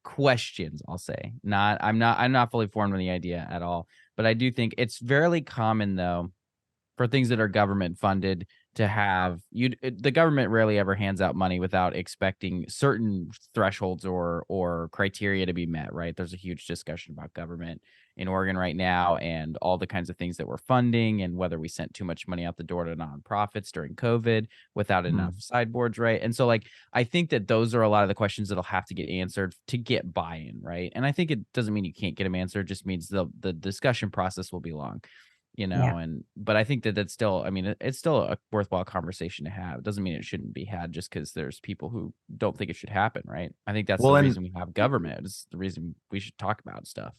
questions, I'll say. I'm not fully formed on the idea at all. But I do think it's fairly common though for things that are government funded to have the government rarely ever hands out money without expecting certain thresholds or criteria to be met, right? There's a huge discussion about government in Oregon right now and all the kinds of things that we're funding and whether we sent too much money out the door to nonprofits during COVID without enough sideboards, right? And so like I think that those are a lot of the questions that'll have to get answered to get buy-in, right? And I think it doesn't mean you can't get them answered, just means the discussion process will be long. But I think that that's still, I mean, it's still a worthwhile conversation to have. It doesn't mean it shouldn't be had just because there's people who don't think it should happen, right? I think that's the reason we have government. It's the reason we should talk about stuff.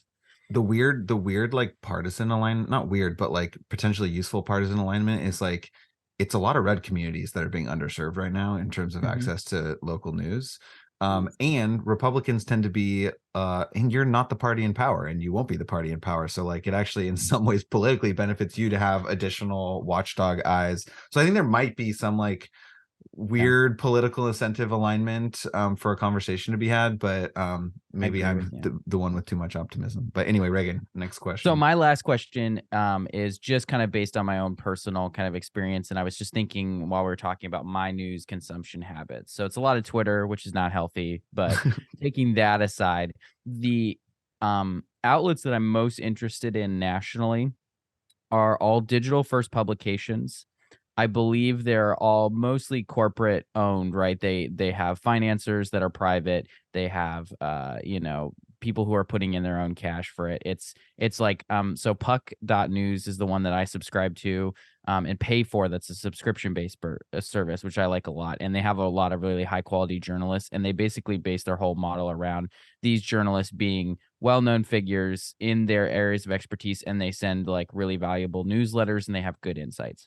The weird like partisan alignment, not weird, but like potentially useful partisan alignment is like, it's a lot of red communities that are being underserved right now in terms of access to local news. And Republicans tend to be, and you're not the party in power and you won't be the party in power. So like it actually in some ways politically benefits you to have additional watchdog eyes. So I think there might be some like weird political incentive alignment for a conversation to be had, but maybe I'm the one with too much optimism. But anyway, Reagan, next question. So my last question is just kind of based on my own personal kind of experience, and I was just thinking while we were talking about my news consumption habits. So it's a lot of Twitter, which is not healthy, but taking that aside, the outlets that I'm most interested in nationally are all digital first publications. I believe they're all mostly corporate owned, right? They have financiers that are private. They have people who are putting in their own cash for it. It's like so puck.news is the one that I subscribe to and pay for. That's a subscription-based service, which I like a lot. And they have a lot of really high quality journalists, and they basically base their whole model around these journalists being well-known figures in their areas of expertise, and they send like really valuable newsletters and they have good insights.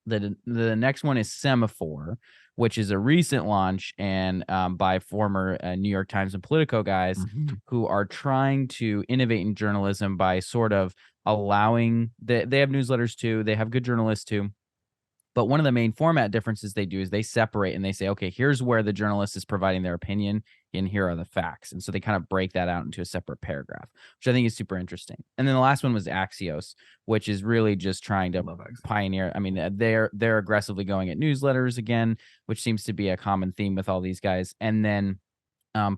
The next one is Semaphore, which is a recent launch and by former New York Times and Politico guys who are trying to innovate in journalism by sort of allowing they have newsletters too. They have good journalists too. But one of the main format differences they do is they separate and they say, okay, here's where the journalist is providing their opinion and here are the facts. And so they kind of break that out into a separate paragraph, which I think is super interesting. And then the last one was Axios, which is really just trying to pioneer. I mean, they're aggressively going at newsletters again, which seems to be a common theme with all these guys. And then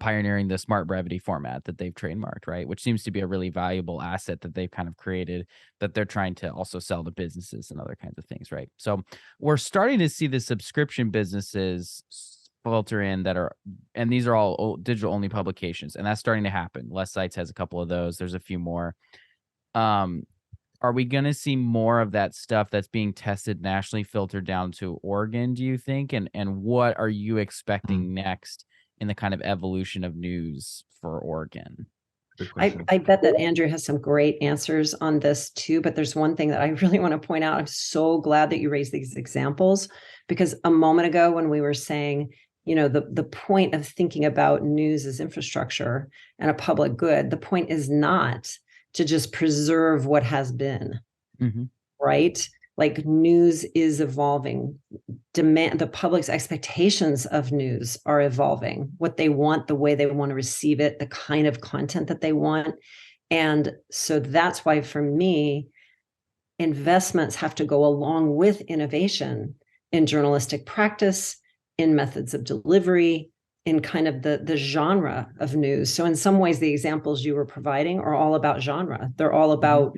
pioneering the smart brevity format that they've trademarked, right? Which seems to be a really valuable asset that they've kind of created that they're trying to also sell to businesses and other kinds of things, right? So we're starting to see the subscription businesses filter in and these are all digital only publications, and that's starting to happen. Less Sites has a couple of those. There's a few more. Are we going to see more of that stuff that's being tested nationally filtered down to Oregon, do you think? And what are you expecting next in the kind of evolution of news for Oregon? I bet that Andrew has some great answers on this too, but there's one thing that I really want to point out. I'm so glad that you raised these examples, because a moment ago when we were saying, the point of thinking about news as infrastructure and a public good, the point is not to just preserve what has been, Mm-hmm. right? Like news is evolving. The public's expectations of news are evolving, what they want, the way they want to receive it, the kind of content that they want. And so that's why, for me, investments have to go along with innovation in journalistic practice, in methods of delivery, in kind of the genre of news. So in some ways, the examples you were providing are all about genre. They're all about,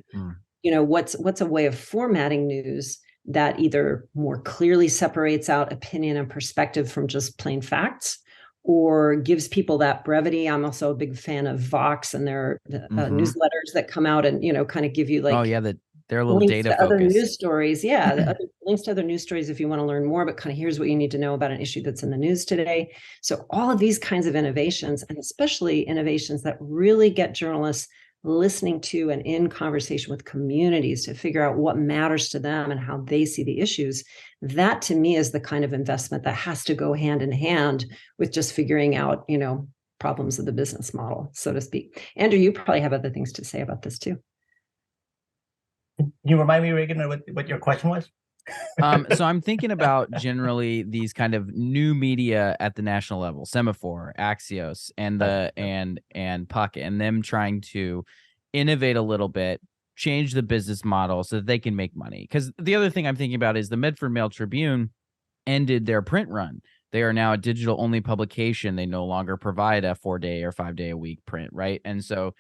what's a way of formatting news that either more clearly separates out opinion and perspective from just plain facts, or gives people that brevity. I'm also a big fan of Vox and their newsletters that come out and, kind of give you like, oh yeah, they're a little links data to other focused. news stories. Yeah. Links to other news stories if you want to learn more, but kind of here's what you need to know about an issue that's in the news today. So all of these kinds of innovations, and especially innovations that really get journalists listening to and in conversation with communities to figure out what matters to them and how they see the issues. That to me is the kind of investment that has to go hand in hand with just figuring out, problems of the business model, so to speak. Andrew, you probably have other things to say about this too. Can you remind me, Reagan, what your question was? So I'm thinking about generally these kind of new media at the national level, Semaphore, Axios, and and Puck, and them trying to innovate a little bit, change the business model so that they can make money. Because the other thing I'm thinking about is the Medford Mail Tribune ended their print run. They are now a digital only publication. They no longer provide a 4-day or 5-day a week print, right? And so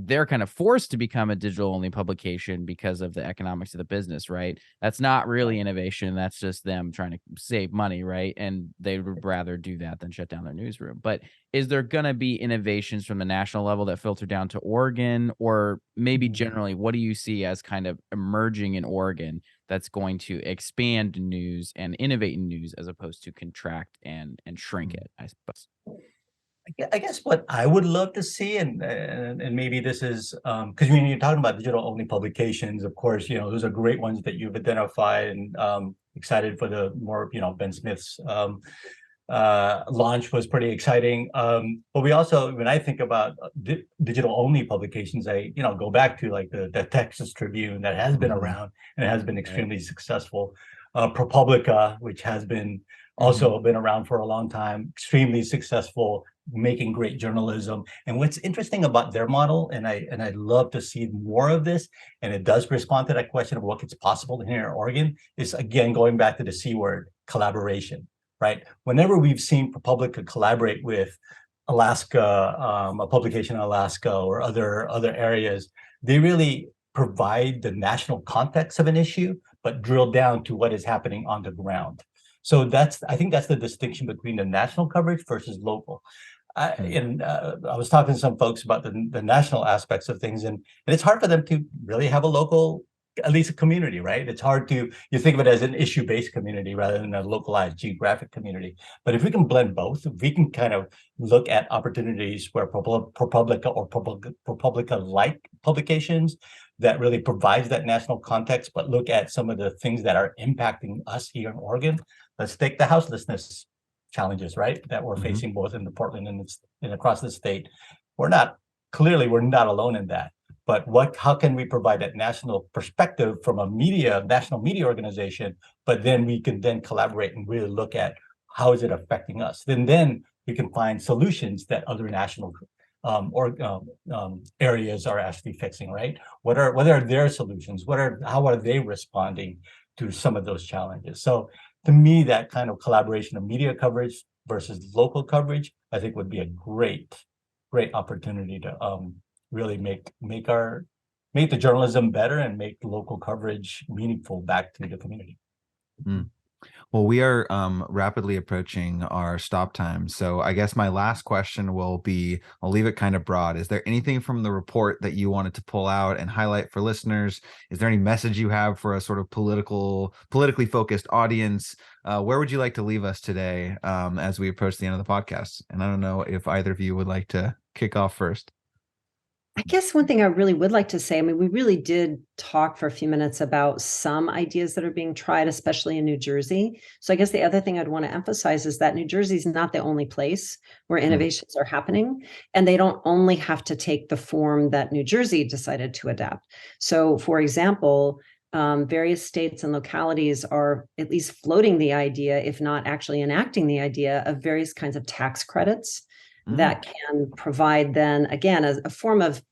they're kind of forced to become a digital only publication because of the economics of the business, right? That's not really innovation. That's just them trying to save money, right? And they would rather do that than shut down their newsroom. But is there going to be innovations from the national level that filter down to Oregon? Or maybe generally, what do you see as kind of emerging in Oregon that's going to expand news and innovate in news as opposed to contract and shrink it, I suppose? I guess what I would love to see, and maybe this is because when you're talking about digital only publications, of course, those are great ones that you've identified, and excited for the more, Ben Smith's launch was pretty exciting. But we also, when I think about digital only publications, I go back to like the Texas Tribune that has been around and has been extremely successful. ProPublica, which has been also been around for a long time, extremely successful, making great journalism. And what's interesting about their model, and I'd love to see more of this, and it does respond to that question of what is possible here in Oregon, is again going back to the C word, collaboration, right? Whenever we've seen ProPublica collaborate with Alaska, a publication in Alaska or other areas, they really provide the national context of an issue, but drill down to what is happening on the ground. So I think that's the distinction between the national coverage versus local. I was talking to some folks about the national aspects of things, and it's hard for them to really have a local, at least a community, right? It's hard you think of it as an issue-based community rather than a localized geographic community. But if we can blend both, if we can kind of look at opportunities where ProPublica or ProPublica-like publications that really provides that national context, but look at some of the things that are impacting us here in Oregon. Let's take the houselessness challenges, right, that we're facing both in the Portland and across the state. We're not alone in that. But how can we provide that national perspective from a national media organization? But then we can then collaborate and really look at how is it affecting us. Then we can find solutions that other national areas are actually fixing, right? What are their solutions? How are they responding to some of those challenges? So to me, that kind of collaboration of media coverage versus local coverage, I think would be a great opportunity to really make the journalism better and make local coverage meaningful back to the community. Well, we are rapidly approaching our stop time. So I guess my last question will be, I'll leave it kind of broad. Is there anything from the report that you wanted to pull out and highlight for listeners? Is there any message you have for a sort of politically focused audience? Where would you like to leave us today as we approach the end of the podcast? And I don't know if either of you would like to kick off first. I guess one thing I really would like to say, I mean, we really did talk for a few minutes about some ideas that are being tried, especially in New Jersey. So I guess the other thing I'd want to emphasize is that New Jersey is not the only place where innovations are happening, and they don't only have to take the form that New Jersey decided to adapt. So, for example, various states and localities are at least floating the idea, if not actually enacting the idea, of various kinds of tax credits that can provide then, again, a form of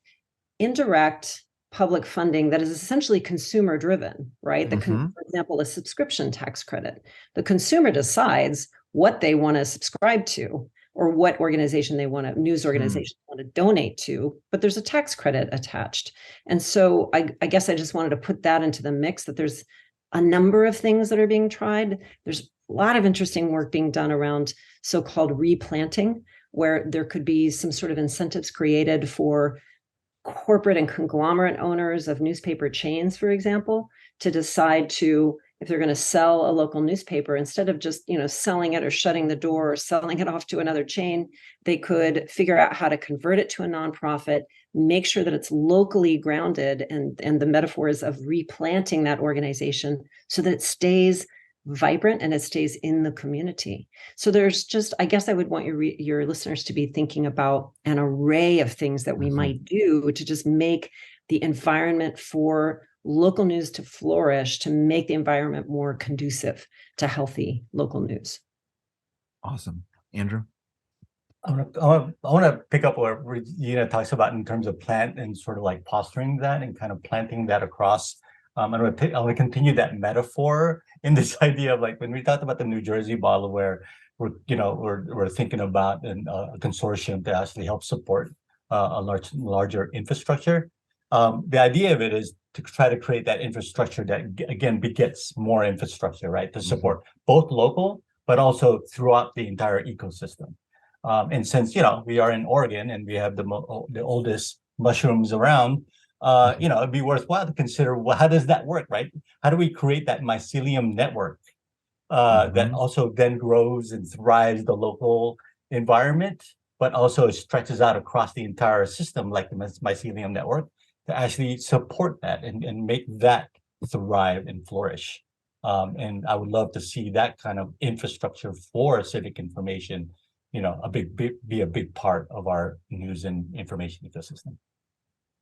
indirect public funding that is essentially consumer driven, right? For example, a subscription tax credit. The consumer decides what they want to subscribe to or what organization they want to, news organization want to donate to, but there's a tax credit attached. And so I guess I just wanted to put that into the mix, that there's a number of things that are being tried. There's a lot of interesting work being done around so-called replanting, where there could be some sort of incentives created for corporate and conglomerate owners of newspaper chains, for example, to decide to, if they're going to sell a local newspaper, instead of just, selling it or shutting the door or selling it off to another chain, they could figure out how to convert it to a nonprofit, make sure that it's locally grounded, and the metaphors of replanting that organization so that it stays vibrant and it stays in the community. So there's just, I guess I would want your listeners to be thinking about an array of things that we might do to just make the environment for local news to flourish, to make the environment more conducive to healthy local news. Awesome. Andrew? I want to pick up what Regina talks about in terms of plant and sort of like fostering that and kind of planting that across. I'm going to continue that metaphor in this idea of, like, when we talked about the New Jersey model, where we're thinking about a consortium to actually help support a larger infrastructure. The idea of it is to try to create that infrastructure that, again, begets more infrastructure, right, to support both local but also throughout the entire ecosystem. And since we are in Oregon and we have the oldest mushrooms around, it'd be worthwhile to consider, well, how does that work, right? How do we create that mycelium network that also then grows and thrives the local environment, but also stretches out across the entire system, like the mycelium network, to actually support that and make that thrive and flourish. And I would love to see that kind of infrastructure for civic information, be a big part of our news and information ecosystem.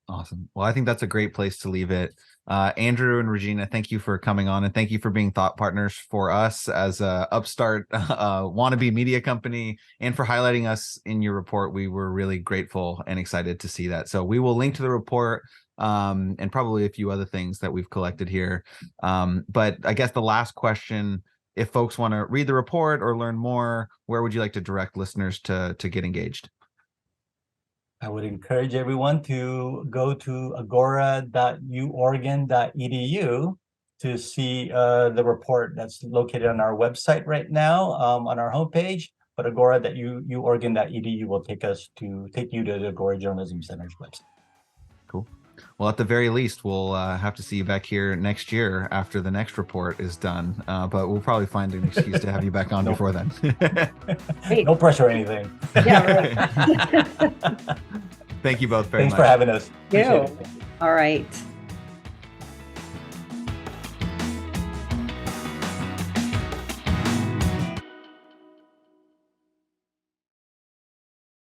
Awesome. Well, I think that's a great place to leave it. Andrew and Regina, thank you for coming on, and thank you for being thought partners for us as a upstart wannabe media company, and for highlighting us in your report. We were really grateful and excited to see that. So we will link to the report and probably a few other things that we've collected here. But I guess the last question, if folks want to read the report or learn more, where would you like to direct listeners to get engaged? I would encourage everyone to go to agora.uoregon.edu to see the report that's located on our website right now, on our homepage. But agora.uoregon.edu will take you to the Agora Journalism Center's website. Cool. Well, at the very least, we'll have to see you back here next year after the next report is done. But we'll probably find an excuse to have you back on before then. No pressure or anything. Yeah, right. Thank you both very much. Thanks for having us. Thank you. All right.